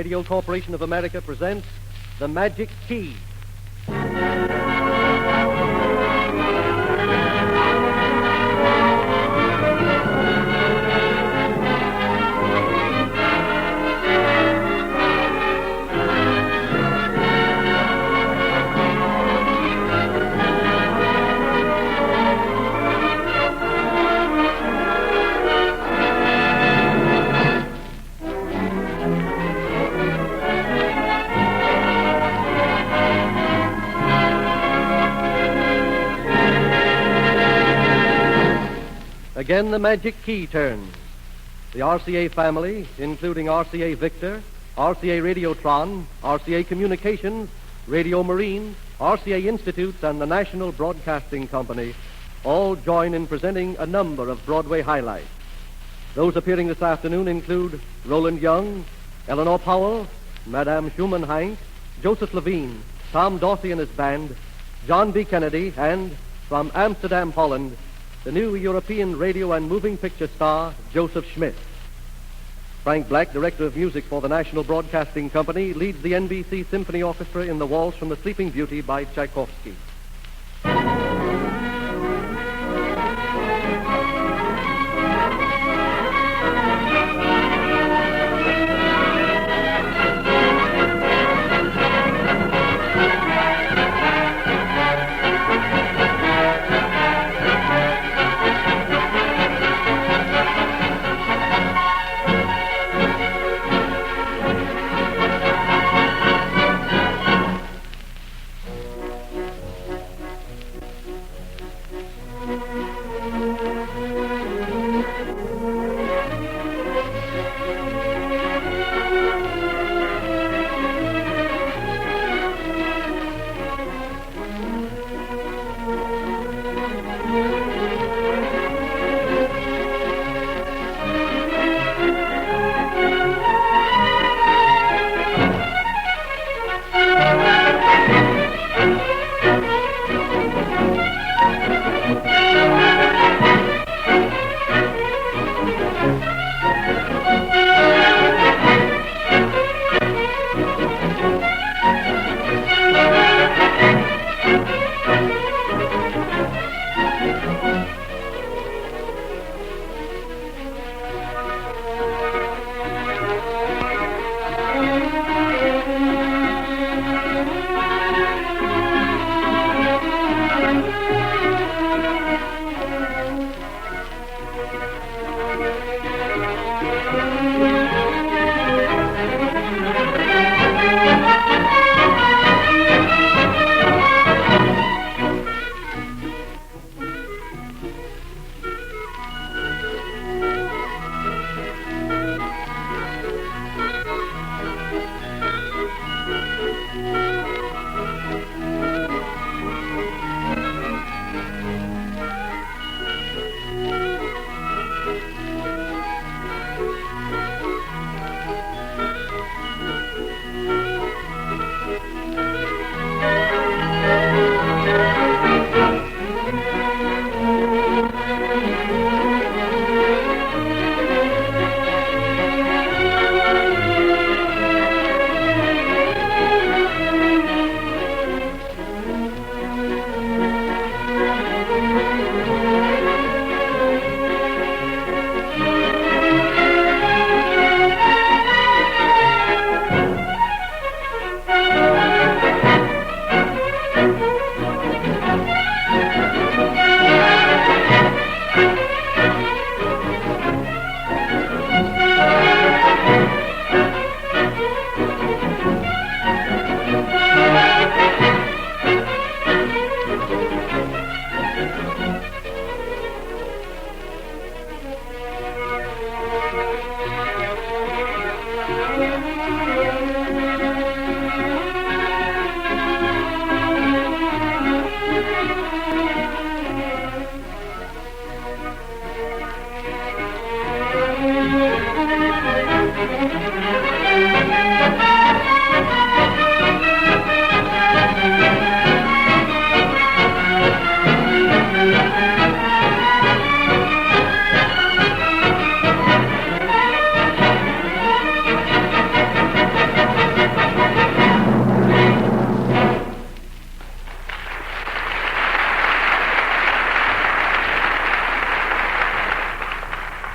Radio Corporation of America presents The Magic Key. Again, the magic key turns. The RCA family, including RCA Victor, RCA Radiotron, RCA Communications, Radio Marine, RCA Institutes, and the National Broadcasting Company, all join in presenting a number of Broadway highlights. Those appearing this afternoon include Roland Young, Eleanor Powell, Madame Schumann-Heinck, Joseph Levine, Tom Dorsey and his band, John B. Kennedy, and, from Amsterdam, Holland, the new European radio and moving picture star, Joseph SCHMIDT. Frank Black, director of music for the National Broadcasting Company, leads the NBC Symphony Orchestra in the Waltz from the Sleeping Beauty by Tchaikovsky.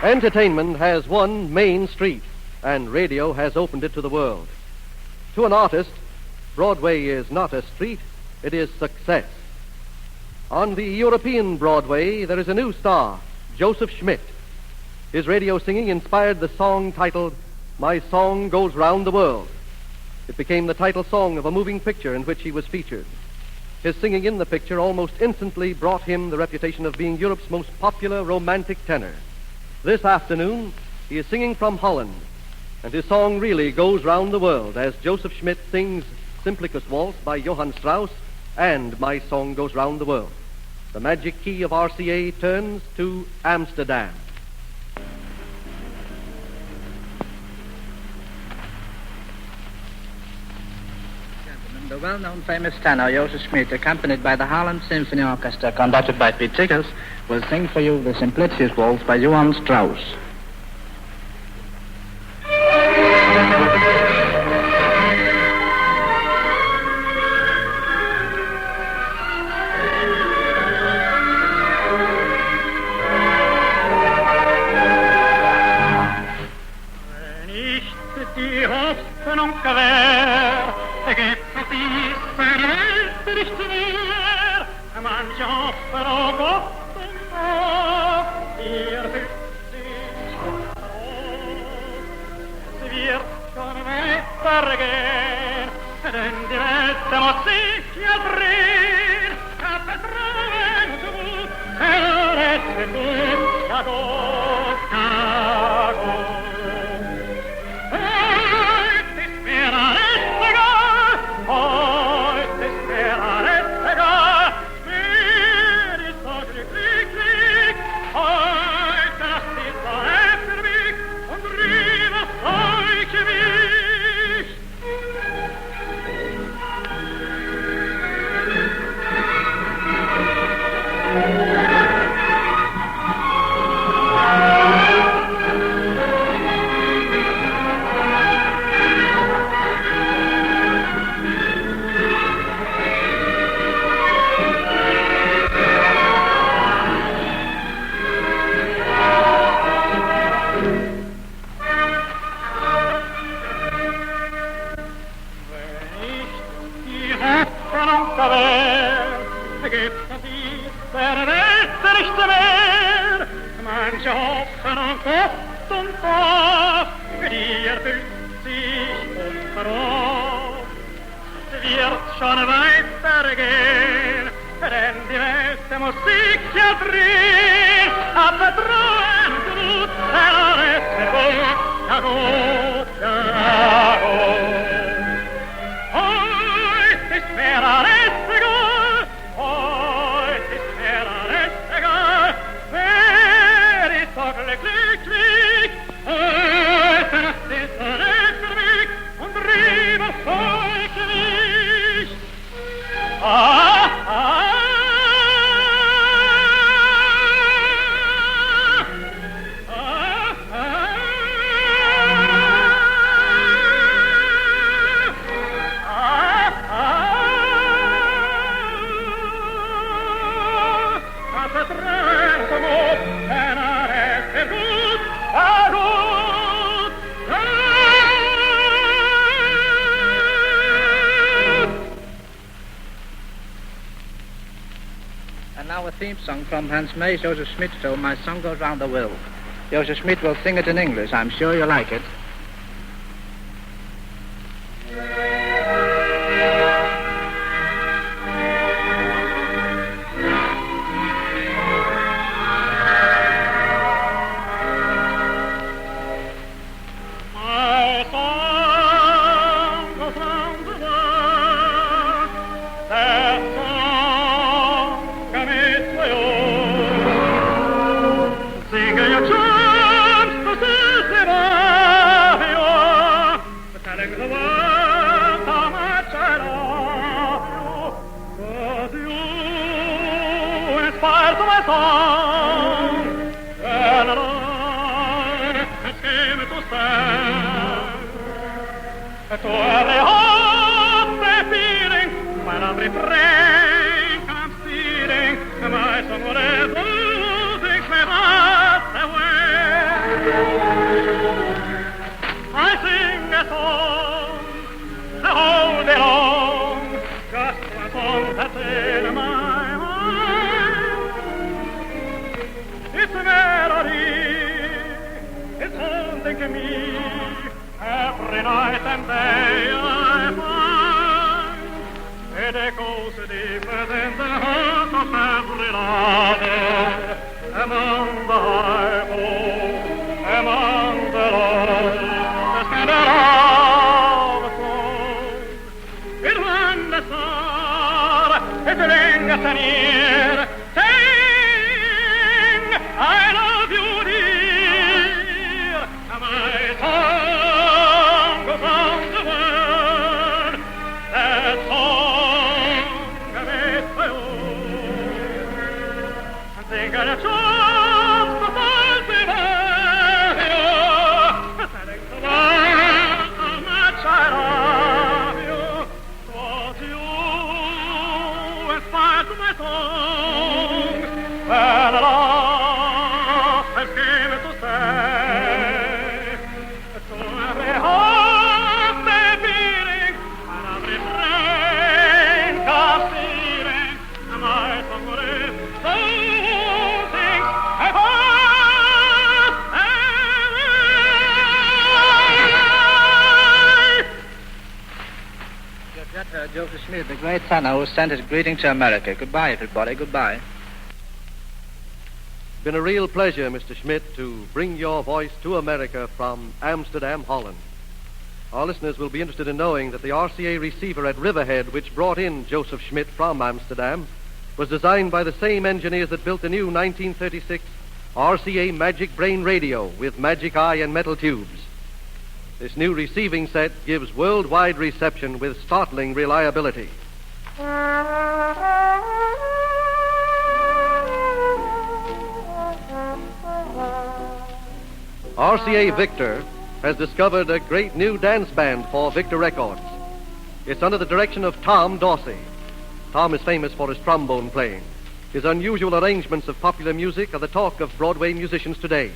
Entertainment has one main street, and radio has opened it to the world. To an artist, Broadway is not a street, it is success. On the European Broadway, there is a new star, JOSEF SCHMIDT. His radio singing inspired the song titled, My Song Goes Round the World. It became the title song of a moving picture in which he was featured. His singing in the picture almost instantly brought him the reputation of being Europe's most popular romantic tenor. This afternoon, he is singing from Holland, and his song really goes round the world as JOSEF SCHMIDT sings Simplicus Waltz by Johann Strauss and My Song Goes Round the World. The Magic Key of RCA turns to Amsterdam. Gentlemen, the well-known famous tenor JOSEF SCHMIDT, accompanied by the Harlem Symphony Orchestra, conducted by Pete Tickles, will sing for you the Simplicus Waltz by Johann Strauss. Die Hoffnung gewähr, gibt es dies Welt nicht mehr. Manch Opfer, oh Gott, ihr fühlt sich froh. Es wird schon weitergehen, denn die Welt muss sich ja drehen. Vertrauen du, errettet dich, ja Gott, ja Gott. Theme song from Hans May's JOSEF SCHMIDT film, My Song Goes Round the World. JOSEF SCHMIDT will sing it in English. I'm sure you'll like it. My song will ever think me that way. night and day I find it echoes deeper than the heart of every lover among the high hills, among the lows, the center of the throne. It when the star, it rings near, sing, I love you, dear, my tongue goes on the word, that song made for you. And think of the chance to find me there, telling the world how much I love you, for you inspired my song, when love has came to stay, to every heart may beating, and every brain comes stealing, my song will live, so sings a heart You've just heard Joseph Schmidt, the great tenor, who sent his greeting to America. Goodbye, everybody. Goodbye. It's been a real pleasure, Mr. Schmidt, to bring your voice to America from Amsterdam, Holland. Our listeners will be interested in knowing that the RCA receiver at Riverhead, which brought in Joseph Schmidt from Amsterdam, was designed by the same engineers that built the new 1936 RCA Magic Brain radio with magic eye and metal tubes. This new receiving set gives worldwide reception with startling reliability. RCA Victor has discovered a great new dance band for Victor Records. It's under the direction of Tom Dorsey. Tom is famous for his trombone playing. His unusual arrangements of popular music are the talk of Broadway musicians today.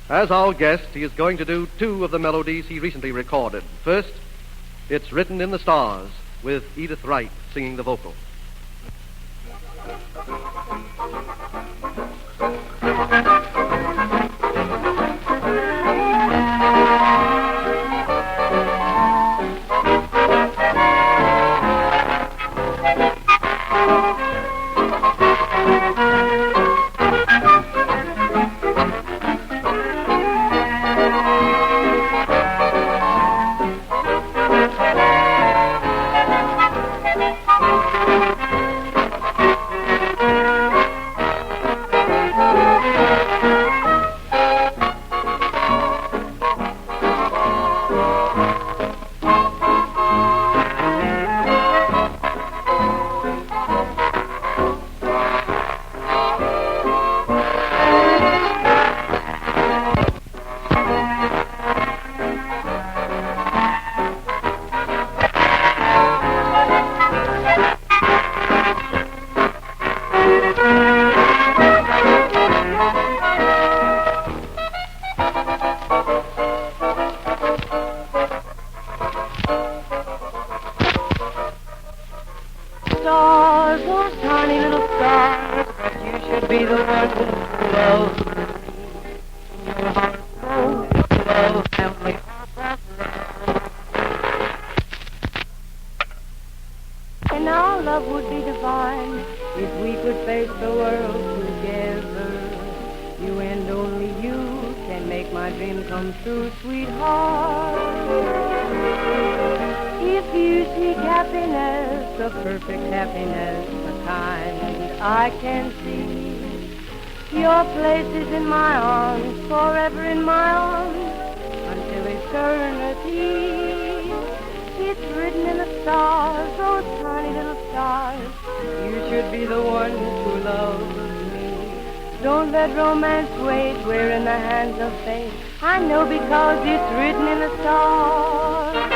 As our guest, he is going to do two of the melodies he recently recorded. First, It's Written in the Stars, with Edith Wright singing the vocal. Stars, those tiny little stars, but you should be the one who loves me. Your heart full of love, heavenly heart of love. And our love would be divine if we could face the world together. You and only you can make my dream come true, sweetheart. If you seek happiness, a perfect happiness, the kind I can see, your place is in my arms, forever in my arms, until eternity. It's written in the stars, those tiny little stars, you should be the one who loves me. Don't let romance wait, we're in the hands of fate. I know because it's written in the stars.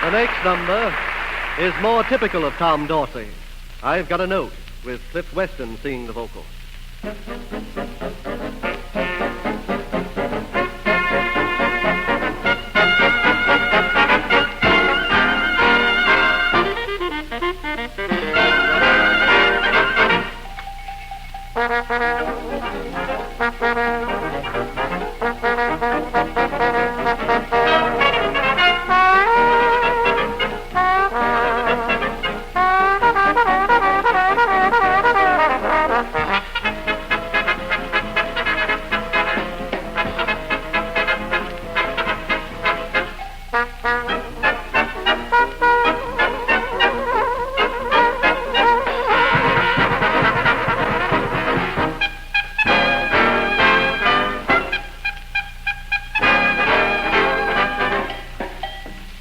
The next number is more typical of Tom Dorsey. I've Got a Note, with Cliff Weston singing the vocals.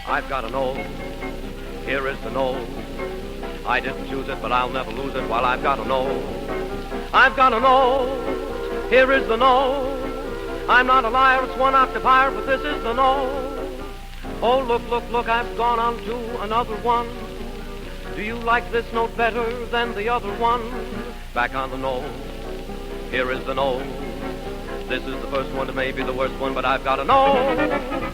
I've got a note, here is the note. I didn't choose it, but I'll never lose it while I've got a note. I've got a note, here is the note. I'm not a liar, it's one octave higher, but this is the note. Oh, look, look, look, I've gone on to another one. Do you like this note better than the other one? Back on the note, here is the note. This is the first one, it may be the worst one, but I've got a note.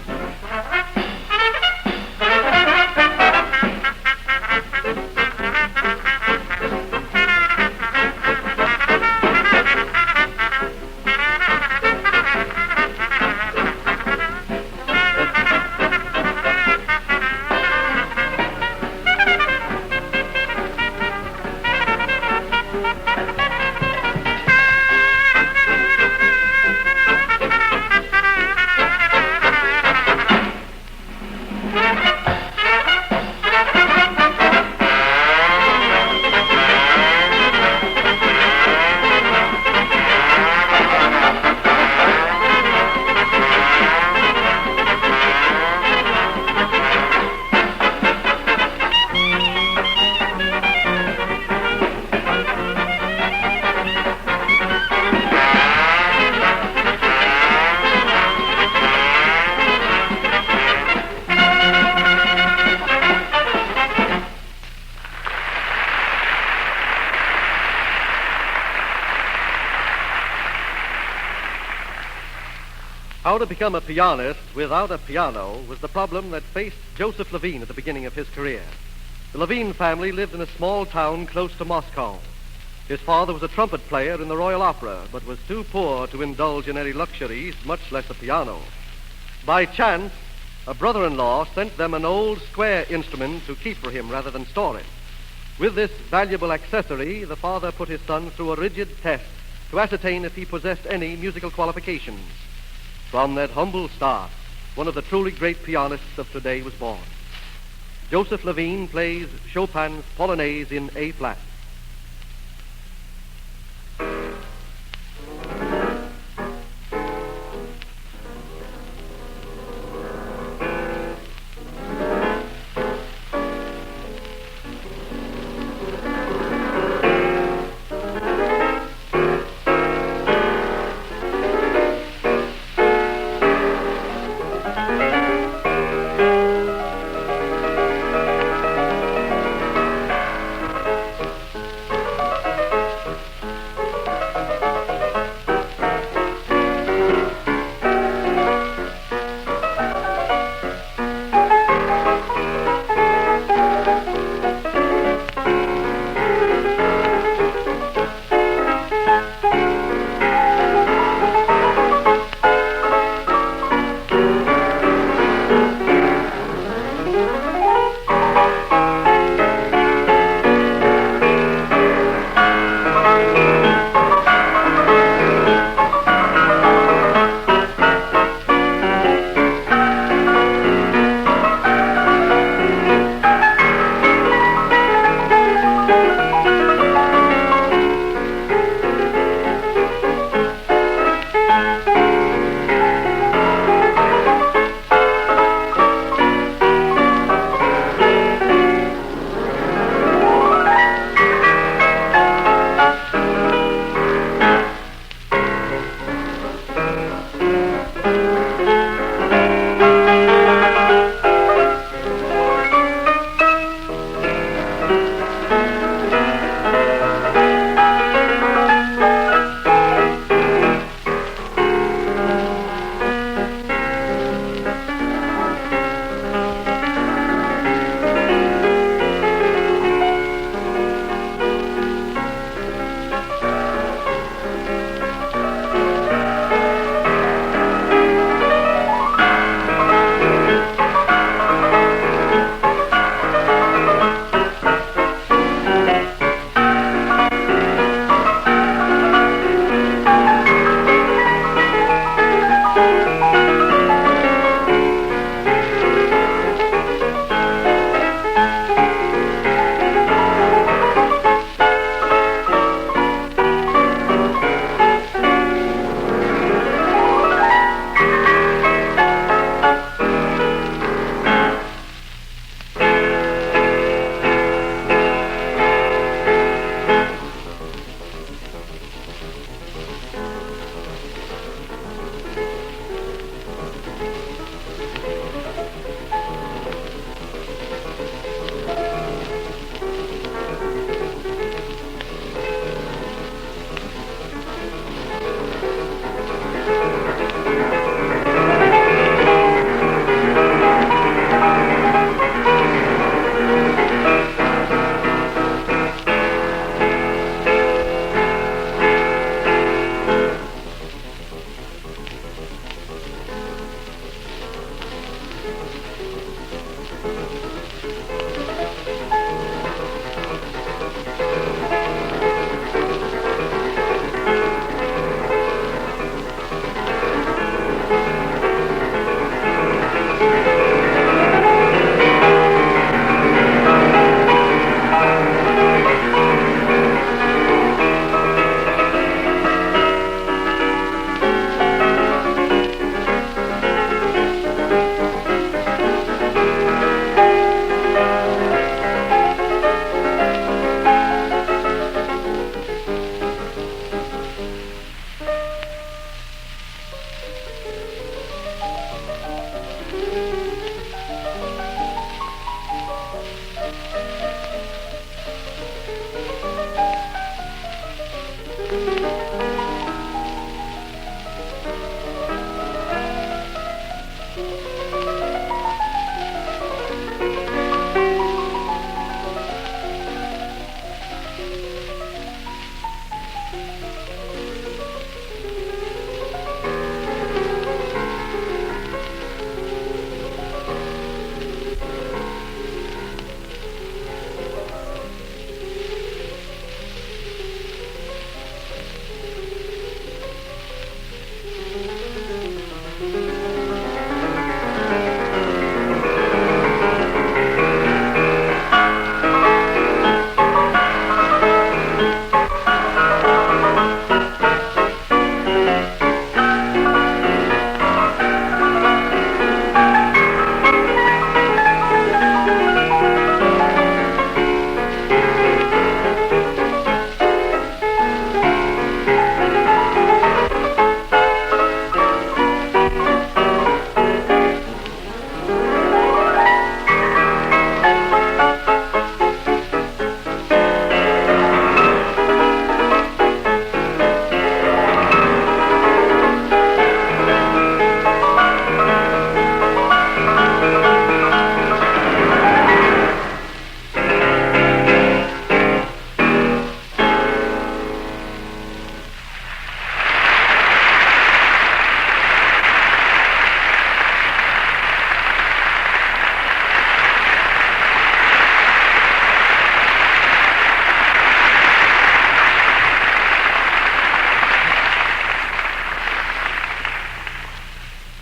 How to become a pianist without a piano was the problem that faced Joseph LHEVINNE at the beginning of his career. The LHEVINNE family lived in a small town close to Moscow. His father was a trumpet player in the Royal Opera, but was too poor to indulge in any luxuries, much less a piano. By chance, a brother-in-law sent them an old square instrument to keep for him rather than store it. With this valuable accessory, the father put his son through a rigid test to ascertain if he possessed any musical qualifications. From that humble start, one of the truly great pianists of today was born. Joseph LHEVINNE plays Chopin's Polonaise in A-flat.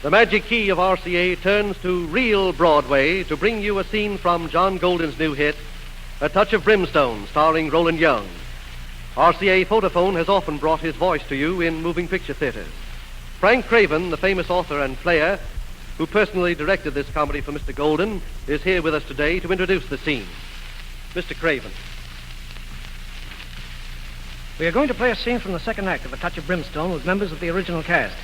The Magic Key of RCA turns to real Broadway to bring you a scene from John Golden's new hit, A Touch of Brimstone, starring Roland Young. RCA Photophone has often brought his voice to you in moving picture theaters. Frank Craven, the famous author and player who personally directed this comedy for Mr. Golden, is here with us today to introduce the scene. Mr. Craven. We are going to play a scene from the second act of A Touch of Brimstone with members of the original cast.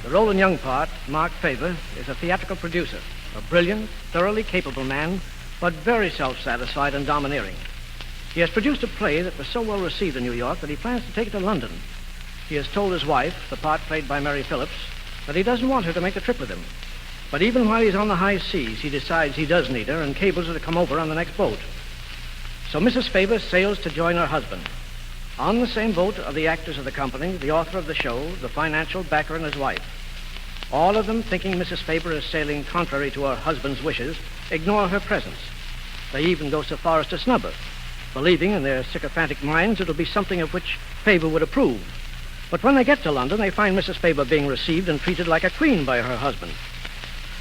The Roland Young part, Mark Faber, is a theatrical producer, a brilliant, thoroughly capable man, but very self-satisfied and domineering. He has produced a play that was so well received in New York that he plans to take it to London. He has told his wife, the part played by Mary Phillips, that he doesn't want her to make the trip with him. But even while he's on the high seas, he decides he does need her and cables her to come over on the next boat. So Mrs. Faber sails to join her husband. On the same boat are the actors of the company, the author of the show, the financial backer, and his wife. All of them, thinking Mrs. Faber is sailing contrary to her husband's wishes, ignore her presence. They even go so far as to snub her, believing in their sycophantic minds it'll be something of which Faber would approve. But when they get to London, they find Mrs. Faber being received and treated like a queen by her husband.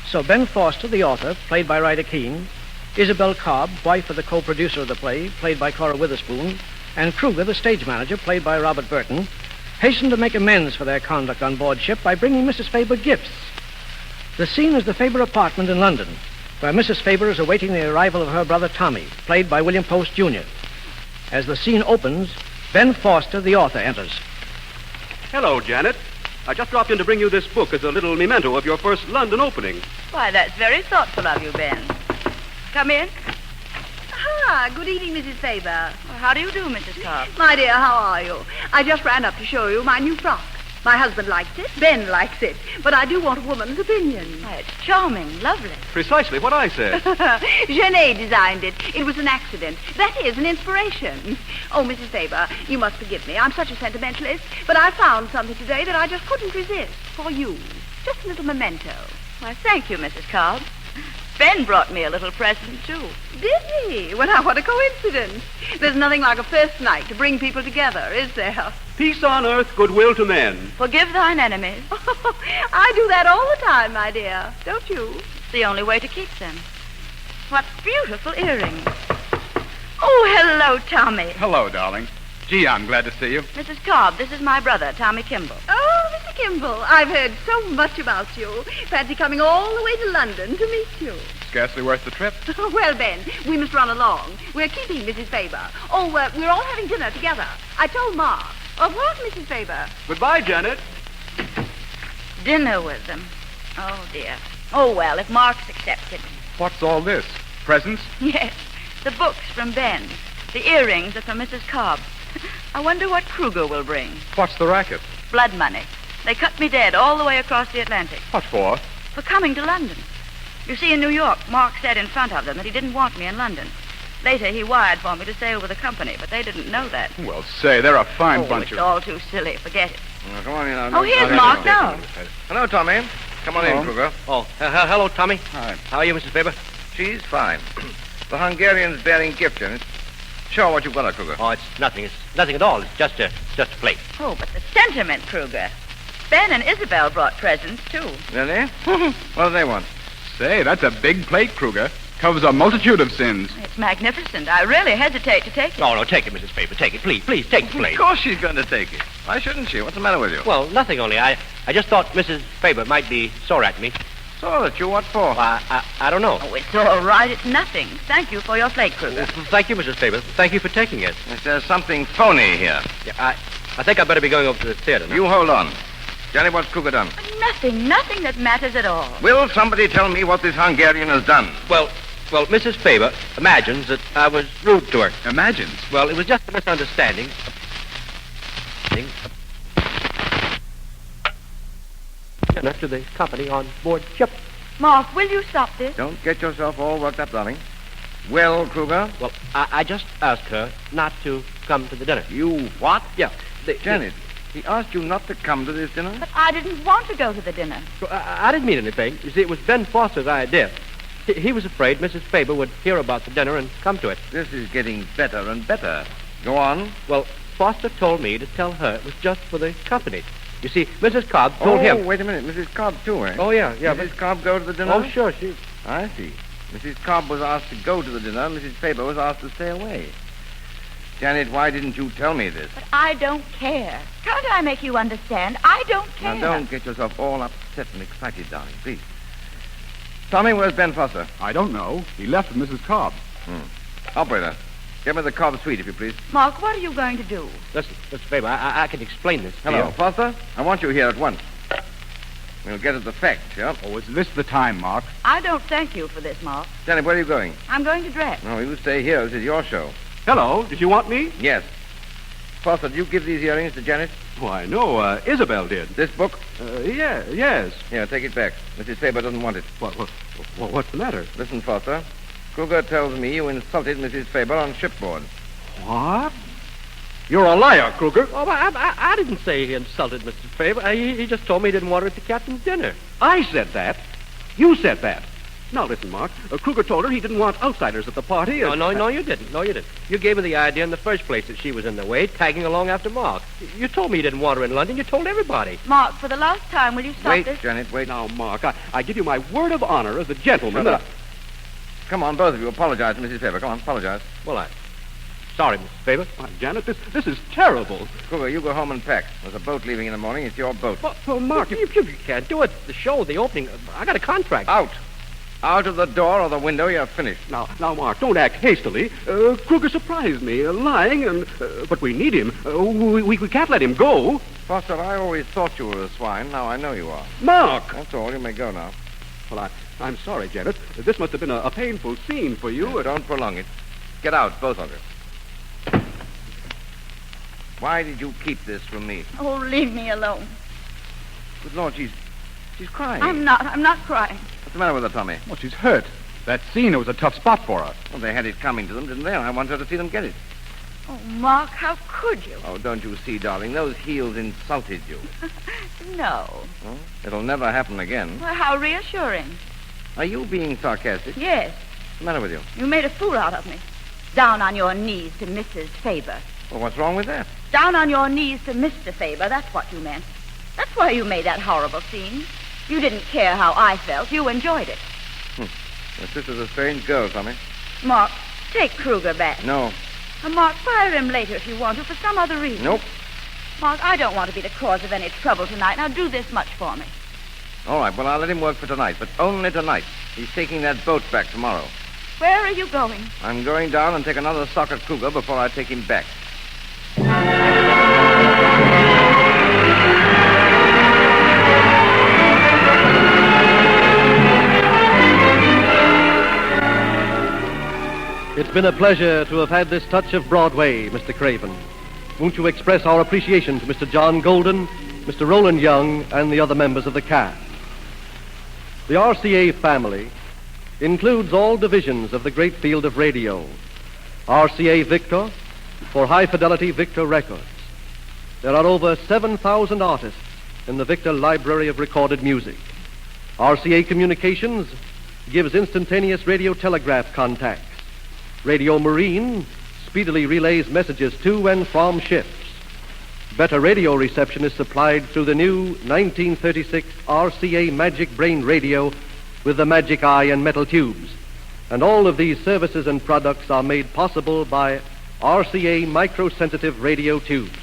So Ben Foster, the author, played by Ryder Keene, Isabel Cobb, wife of the co-producer of the play, played by Cora Witherspoon, and Kruger, the stage manager, played by Robert Burton, hasten to make amends for their conduct on board ship by bringing Mrs. Faber gifts. The scene is the Faber apartment in London, where Mrs. Faber is awaiting the arrival of her brother Tommy, played by William Post, Jr. As the scene opens, Ben Foster, the author, enters. Hello, Janet. I just dropped in to bring you this book as a little memento of your first London opening. Why, that's very thoughtful of you, Ben. Come in. Ah, good evening, Mrs. Faber. Well, how do you do, Mrs. Cobb? My dear, how are you? I just ran up to show you my new frock. My husband likes it, Ben likes it, but I do want a woman's opinion. Why, it's charming, lovely. Precisely what I said. Genet designed it. It was an accident. That is, an inspiration. Oh, Mrs. Faber, you must forgive me. I'm such a sentimentalist, but I found something today that I just couldn't resist. For you. Just a little memento. Why, thank you, Mrs. Cobb. Ben brought me a little present, too. Did he? Well, now, what a coincidence. There's nothing like a first night to bring people together, is there? Peace on earth, goodwill to men. Forgive thine enemies. I do that all the time, my dear. Don't you? It's the only way to keep them. What beautiful earrings. Oh, hello, Tommy. Hello, darling. Gee, I'm glad to see you. Mrs. Cobb, this is my brother, Tommy Kimball. Oh, Mr. Kimball, I've heard so much about you. Fancy coming all the way to London to meet you. Scarcely worth the trip. Well, Ben, we must run along. We're keeping Mrs. Faber. Oh, we're all having dinner together. I told Ma. Au revoir, Mrs. Faber. Goodbye, Janet. Dinner with them. Oh, dear. Oh, well, if Mark's accepted. What's all this? Presents? Yes, the books from Ben. The earrings are from Mrs. Cobb. I wonder what Kruger will bring. What's the racket? Blood money. They cut me dead all the way across the Atlantic. What for? For coming to London. You see, in New York, Mark said in front of them that he didn't want me in London. Later, he wired for me to sail with the company, but they didn't know that. Well, say, they're a fine bunch It's of... all too silly. Forget it. Come on in. Oh, here's Mark now. Hello, Tommy. Come on in, Kruger. Oh, hello, Tommy. Hi. How are you, Mrs. Faber? She's fine. The Hungarian's bearing gift in it. Show what you've got, Kruger. Oh, it's nothing. It's nothing at all. It's just a plate. Oh, but the sentiment, Kruger. Ben and Isabel brought presents, too. Really? What do they want? Say, that's a big plate, Kruger. Covers a multitude of sins. It's magnificent. I really hesitate to take it. No, take it, Mrs. Faber. Take it. Please, take the plate. Of course she's going to take it. Why shouldn't she? What's the matter with you? Well, nothing only. I just thought Mrs. Faber might be sore at me. Sore at you? What for? I don't know. Oh, it's all right. It's nothing. Thank you for your plate, Kruger. Thank you, Mrs. Faber. Thank you for taking it. There's something phony here. Yeah, I think I'd better be going over to the theater now. You hold on. Johnny, what's Kruger done? Nothing that matters at all. Will somebody tell me what this Hungarian has done? Well, Mrs. Faber imagines that I was rude to her. Imagines? Well, it was just a misunderstanding. To the company on board ship. Mark, will you stop this? Don't get yourself all worked up, darling. Well, Kruger? Well, I just asked her not to come to the dinner. You what? Yeah. Janet, he asked you not to come to this dinner? But I didn't want to go to the dinner. I didn't mean anything. You see, it was Ben Foster's idea. He was afraid Mrs. Faber would hear about the dinner and come to it. This is getting better and better. Go on. Well, Foster told me to tell her it was just for the company. You see, Mrs. Cobb told him. Oh, wait a minute. Mrs. Cobb, too, eh? Oh, yeah. Mrs. Cobb go to the dinner? Oh, sure. I see. Mrs. Cobb was asked to go to the dinner. Mrs. Faber was asked to stay away. Janet, why didn't you tell me this? But I don't care. Can't I make you understand? I don't care. Now, don't get yourself all upset and excited, darling, please. Tommy, where's Ben Foster? I don't know. He left with Mrs. Cobb. Operator, get me the Cobb suite, if you please. Mark, what are you going to do? Listen, Mr. Faber, I can explain this to Hello, you. Foster. I want you here at once. We'll get at the facts, yeah? Oh, is this the time, Mark? I don't thank you for this, Mark. Janet, where are you going? I'm going to dress. No, you stay here. This is your show. Hello, did you want me? Yes. Foster, did you give these earrings to Janet? Why, no, Isabel did. This book? Yes. Here, take it back. Mrs. Faber doesn't want it. What's the matter? Listen, Foster. Kruger tells me you insulted Mrs. Faber on shipboard. What? You're a liar, Kruger. Oh, I didn't say he insulted Mr. Faber. He just told me he didn't want her at the captain's dinner. I said that. You said that. Now, listen, Mark. Kruger told her he didn't want outsiders at the party. No, you didn't. No, you didn't. You gave her the idea in the first place that she was in the way, tagging along after Mark. You told me you didn't want her in London. You told everybody. Mark, for the last time, will you stop Wait, this? Janet, wait. Now, Mark, I give you my word of honor as a gentleman. Shut up. Come on, both of you. Apologize to Mrs. Faber. Come on, apologize. Well, sorry, Mr. Faber. Why, Janet, this is terrible. Kruger, you go home and pack. There's a boat leaving in the morning. It's your boat. Well, Mark, You can't do it. The show, the opening. I got a contract. Out. Out of the door or the window, you're finished. Now, Mark, don't act hastily. Kruger surprised me, lying, but we need him. We can't let him go. Foster, I always thought you were a swine. Now I know you are. Mark! That's all. You may go now. Well, I'm sorry, Janet. This must have been a painful scene for you. Don't prolong it. Get out, both of you. Why did you keep this from me? Oh, leave me alone. Good Lord, she's crying. I'm not crying. What's the matter with her, Tommy? Well, she's hurt. That scene was a tough spot for her. Well, they had it coming to them, didn't they? I want her to see them get it. Oh, Mark, how could you? Oh, don't you see, darling? Those heels insulted you. No. Well, it'll never happen again. Well, how reassuring. Are you being sarcastic? Yes. What's the matter with you? You made a fool out of me. Down on your knees to Mrs. Faber. Well, what's wrong with that? Down on your knees to Mr. Faber. That's what you meant. That's why you made that horrible scene. You didn't care how I felt. You enjoyed it. Your sister's a strange girl, Tommy. Mark, take Kruger back. No. Mark, fire him later if you want to, for some other reason. Nope. Mark, I don't want to be the cause of any trouble tonight. Now do this much for me. All right, well, I'll let him work for tonight, but only tonight. He's taking that boat back tomorrow. Where are you going? I'm going down and take another sock at Kruger before I take him back. It's been a pleasure to have had this touch of Broadway, Mr. Craven. Won't you express our appreciation to Mr. John Golden, Mr. Roland Young, and the other members of the cast? The RCA family includes all divisions of the great field of radio. RCA Victor for high-fidelity Victor Records. There are over 7,000 artists in the Victor Library of Recorded Music. RCA Communications gives instantaneous radio telegraph contacts. Radio Marine speedily relays messages to and from ships. Better radio reception is supplied through the new 1936 RCA Magic Brain radio with the magic eye and metal tubes. And all of these services and products are made possible by RCA microsensitive radio tubes.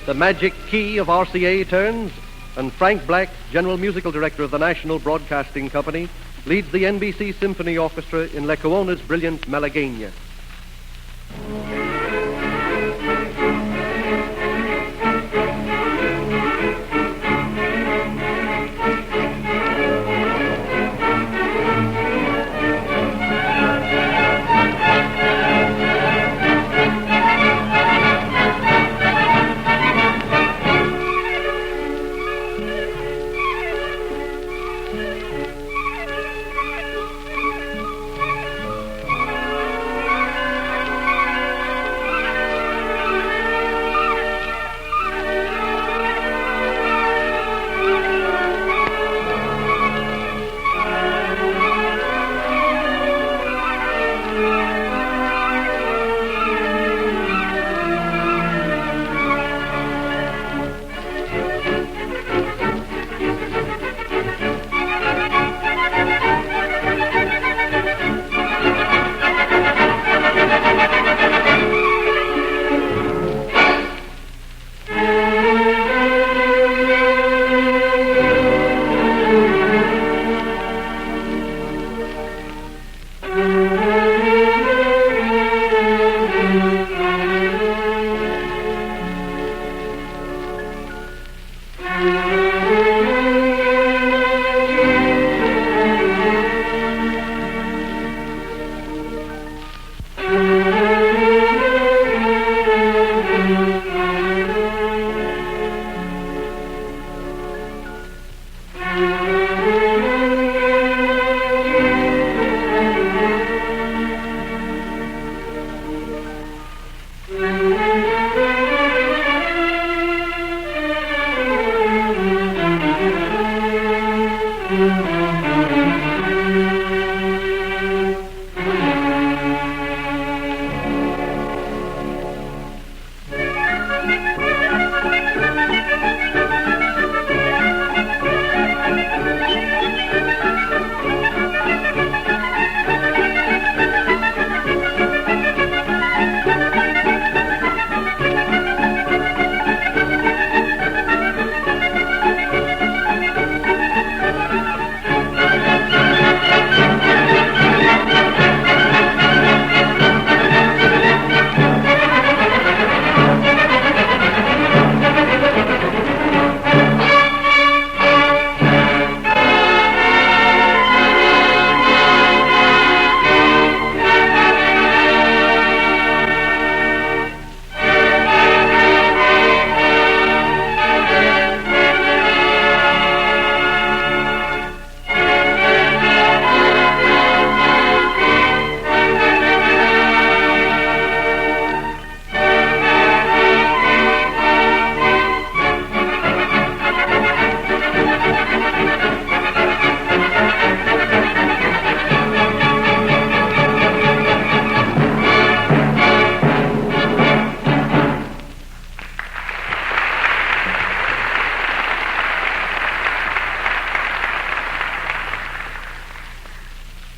The Magic Key of RCA turns, and Frank Black, General Musical Director of the National Broadcasting Company, leads the NBC Symphony Orchestra in Lecuona's brilliant Malagueña.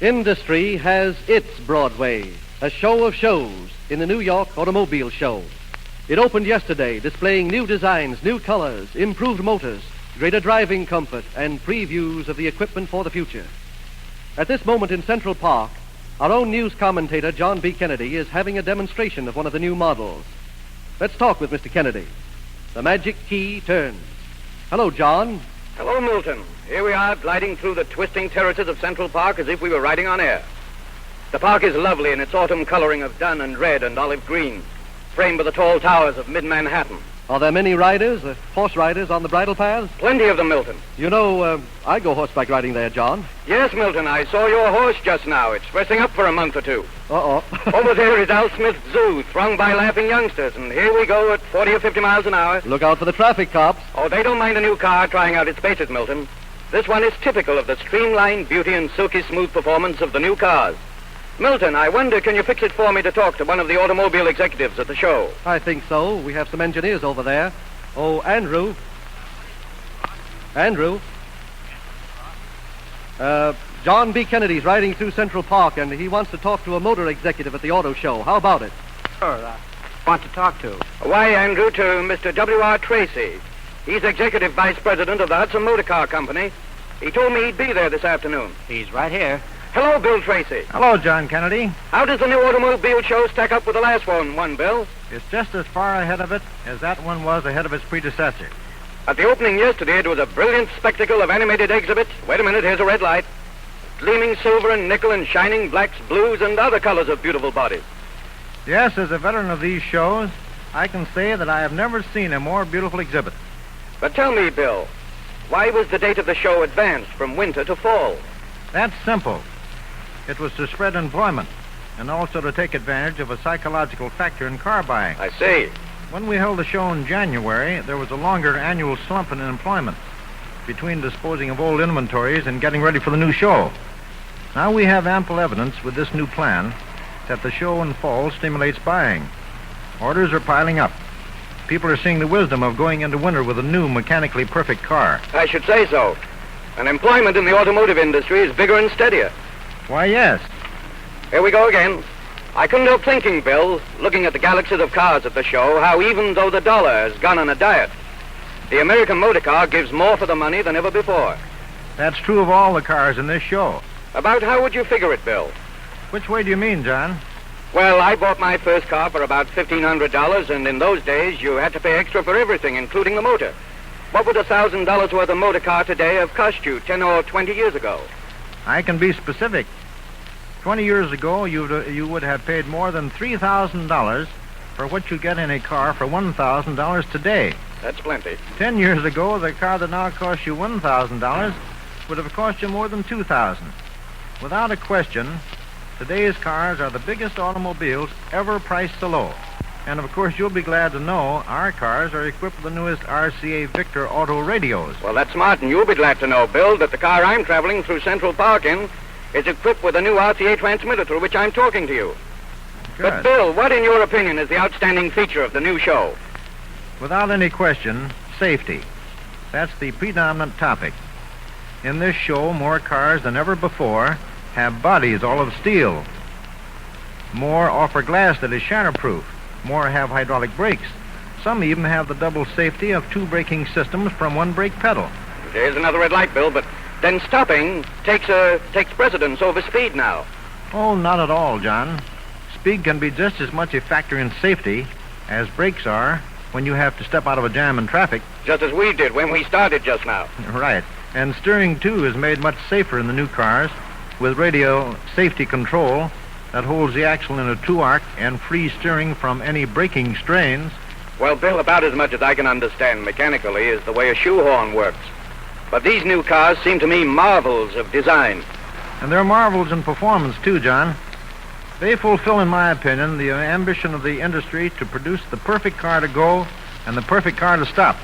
Industry has its Broadway, a show of shows in the New York Automobile Show. It opened yesterday, displaying new designs, new colors, improved motors, greater driving comfort, and previews of the equipment for the future. At this moment in Central Park, our own news commentator, John B. Kennedy, is having a demonstration of one of the new models. Let's talk with Mr. Kennedy. The Magic Key turns. Hello, John. Hello, Milton. Here we are, gliding through the twisting terraces of Central Park as if we were riding on air. The park is lovely in its autumn coloring of dun and red and olive green, framed by the tall towers of mid-Manhattan. Are there many riders, horse riders, on the bridle paths? Plenty of them, Milton. You know, I go horseback riding there, John. Yes, Milton, I saw your horse just now. It's resting up for a month or two. Uh-oh. Over there is Al Smith's Zoo, thronged by laughing youngsters, and here we go at 40 or 50 miles an hour. Look out for the traffic cops. Oh, they don't mind a new car trying out its paces, Milton. This one is typical of the streamlined beauty and silky smooth performance of the new cars. Milton, I wonder, can you fix it for me to talk to one of the automobile executives at the show? I think so. We have some engineers over there. Oh, Andrew. John B. Kennedy's riding through Central Park, and he wants to talk to a motor executive at the auto show. How about it? Sure, I want to talk to. Why, Andrew, to Mr. W.R. Tracy. He's executive vice president of the Hudson Motor Car Company. He told me he'd be there this afternoon. He's right here. Hello, Bill Tracy. Hello, John Kennedy. How does the new automobile show stack up with the last one, Bill? It's just as far ahead of it as that one was ahead of its predecessor. At the opening yesterday, it was a brilliant spectacle of animated exhibits. Wait a minute, here's a red light. Gleaming silver and nickel and shining blacks, blues, and other colors of beautiful bodies. Yes, as a veteran of these shows, I can say that I have never seen a more beautiful exhibit. But tell me, Bill, Why was the date of the show advanced from winter to fall? That's simple. It was to spread employment and also to take advantage of a psychological factor in car buying. I see. When we held the show in January, there was a longer annual slump in employment between disposing of old inventories and getting ready for the new show. Now we have ample evidence with this new plan that the show in fall stimulates buying. Orders are piling up. People are seeing the wisdom of going into winter with a new mechanically perfect car. I should say so. And employment in the automotive industry is bigger and steadier. Why, yes. Here we go again. I couldn't help thinking, Bill, looking at the galaxies of cars at the show, how even though the dollar has gone on a diet, the American motor car gives more for the money than ever before. That's true of all the cars in this show. About how would you figure it, Bill? Which way do you mean, John? Well, I bought my first car for about $1,500, and in those days you had to pay extra for everything, including the motor. What would $1,000 worth of motor car today have cost you 10 or 20 years ago? I can be specific. 20 years ago, you would have paid more than $3,000 for what you get in a car for $1,000 today. That's plenty. 10 years ago, the car that now costs you $1,000 would have cost you more than $2,000. Without a question, today's cars are the biggest automobiles ever priced so low. And of course, you'll be glad to know our cars are equipped with the newest RCA Victor auto radios. Well, that's smart, and you'll be glad to know, Bill, that the car I'm traveling through Central Park in is equipped with a new RCA transmitter through which I'm talking to you. Good. But, Bill, what in your opinion is the outstanding feature of the new show? Without any question, safety. That's the predominant topic. In this show, more cars than ever before have bodies all of steel. More offer glass that is shatterproof. More have hydraulic brakes. Some even have the double safety of two braking systems from one brake pedal. There's another red light, Bill, but then stopping takes precedence over speed now. Oh, not at all, John. Speed can be just as much a factor in safety as brakes are when you have to step out of a jam in traffic. Just as we did when we started just now. Right. And steering, too, is made much safer in the new cars with radio safety control that holds the axle in a two-arc and free steering from any braking strains. Well, Bill, about as much as I can understand mechanically is the way a shoehorn works. But these new cars seem to me marvels of design. And they're marvels in performance, too, John. They fulfill, in my opinion, the ambition of the industry to produce the perfect car to go and the perfect car to stop.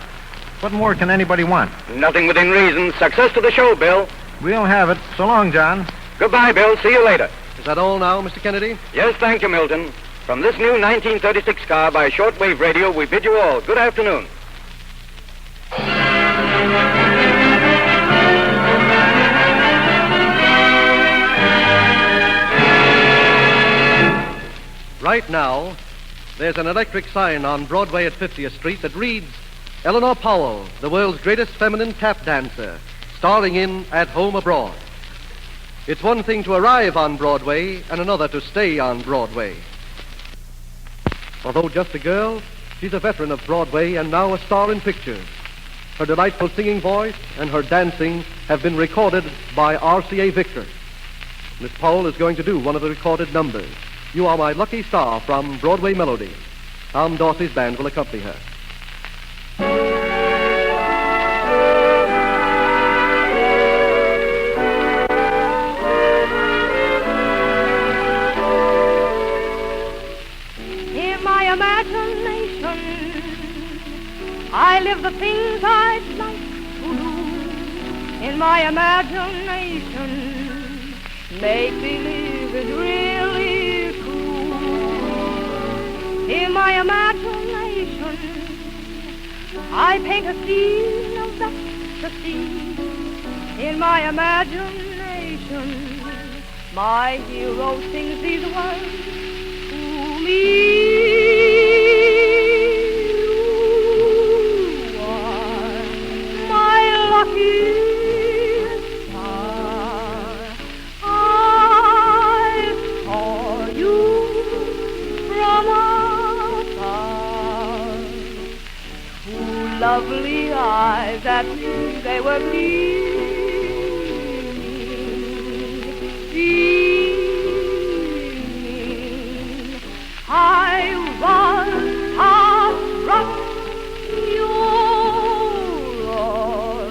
What more can anybody want? Nothing within reason. Success to the show, Bill. We'll have it. So long, John. Goodbye, Bill. See you later. Is that all now, Mr. Kennedy? Yes, thank you, Milton. From this new 1936 car by shortwave radio, we bid you all good afternoon. Right now, there's an electric sign on Broadway at 50th Street that reads, Eleanor Powell, the world's greatest feminine tap dancer, starring in At Home Abroad. It's one thing to arrive on Broadway and another to stay on Broadway. Although just a girl, she's a veteran of Broadway and now a star in pictures. Her delightful singing voice and her dancing have been recorded by RCA Victor. Miss Powell is going to do one of the recorded numbers. You Are My Lucky Star from Broadway Melody. Tom Dorsey's band will accompany her. In my imagination, I live the things I'd like to do. In my imagination, make believe is really true. In my imagination, I paint a scene of ecstasy. In my imagination, my hero sings these words to me. You are my lucky star. I saw you from afar. Two lovely eyes that knew they were gleaming. I was struck. You're all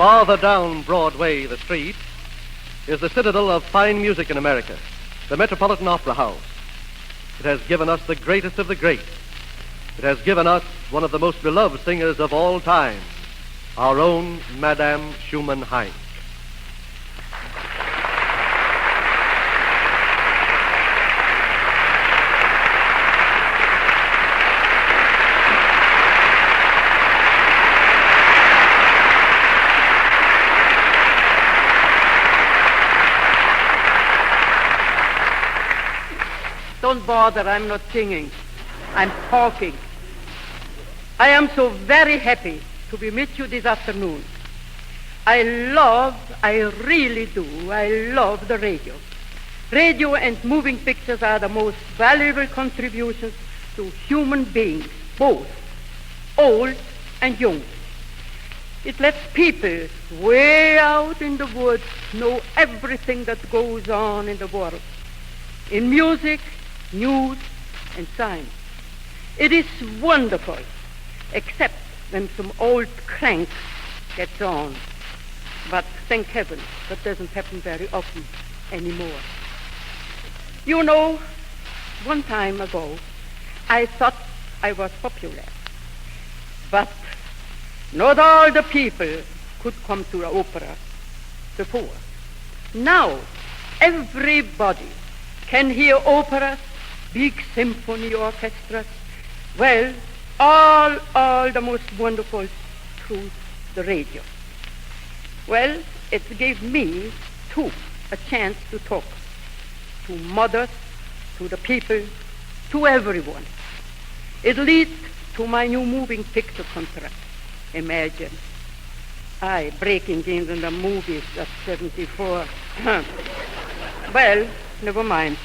Farther down Broadway, the street, is the citadel of fine music in America, the Metropolitan Opera House. It has given us the greatest of the great. It has given us one of the most beloved singers of all time, our own Madame Schumann-Heink. Don't bother, I'm not singing. I'm talking. I am so very happy to be with you this afternoon. I really do, I love the radio. Radio and moving pictures are the most valuable contributions to human beings, both old and young. It lets people way out in the woods know everything that goes on in the world, in music, news, and science. It is wonderful, except when some old crank gets on. But thank heaven, that doesn't happen very often anymore. You know, one time ago, I thought I was popular. But not all the people could come to the opera before. Now, everybody can hear operas, big symphony orchestras, well, all the most wonderful through the radio. Well, it gave me, too, a chance to talk to mothers, to the people, to everyone. It leads to my new moving picture contract. Imagine, I breaking in the movies at 74. Well, never mind.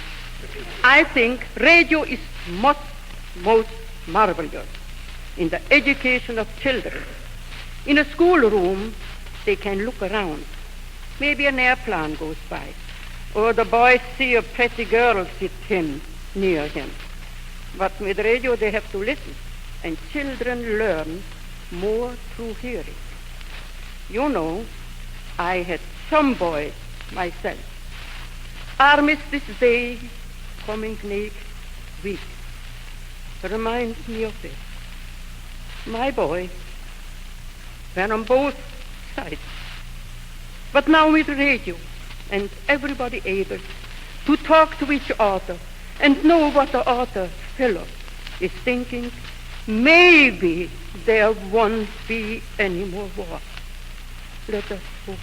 I think radio is most marvelous in the education of children. In a schoolroom, they can look around. Maybe an airplane goes by, or the boys see a pretty girl sit near him. But with radio, they have to listen, and children learn more through hearing. You know, I had some boys myself. Armistice Day coming next week reminds me of it. My boy were on both sides. But now with radio and everybody able to talk to each other and know what the other fellow is thinking, maybe there won't be any more war. Let us hope.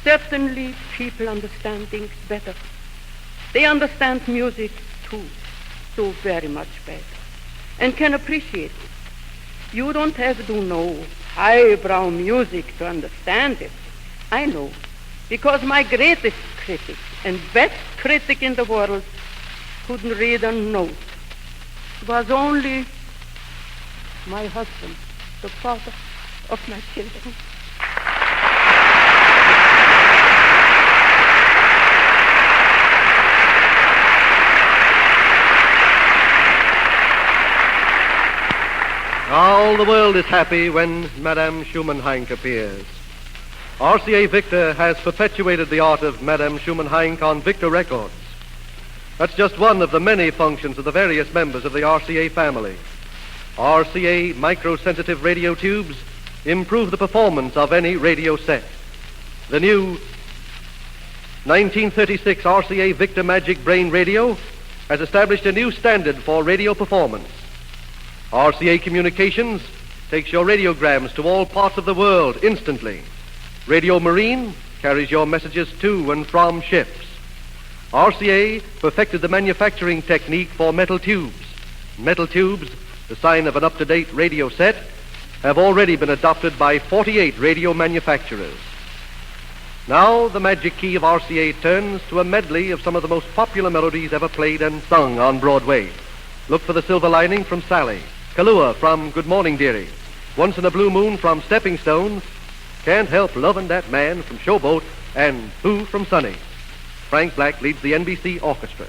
Certainly people understand things better. They understand music too, so very much better, and can appreciate it. You don't have to know highbrow music to understand it. I know, because my greatest critic and best critic in the world couldn't read a note. It was only my husband, the father of my children. All the world is happy when Madame Schumann-Heink appears. RCA Victor has perpetuated the art of Madame Schumann-Heink on Victor Records. That's just one of the many functions of the various members of the RCA family. RCA microsensitive radio tubes improve the performance of any radio set. The new 1936 RCA Victor Magic Brain Radio has established a new standard for radio performance. RCA Communications takes your radiograms to all parts of the world instantly. Radio Marine carries your messages to and from ships. RCA perfected the manufacturing technique for metal tubes. Metal tubes, the sign of an up-to-date radio set, have already been adopted by 48 radio manufacturers. Now the Magic Key of RCA turns to a medley of some of the most popular melodies ever played and sung on Broadway. Look for The Silver Lining from Sally, Kahlua from Good Morning Dearie, Once in a Blue Moon from Stepping Stones, Can't Help Lovin' That Man from Showboat, and Who from Sunny. Frank Black leads the NBC Orchestra.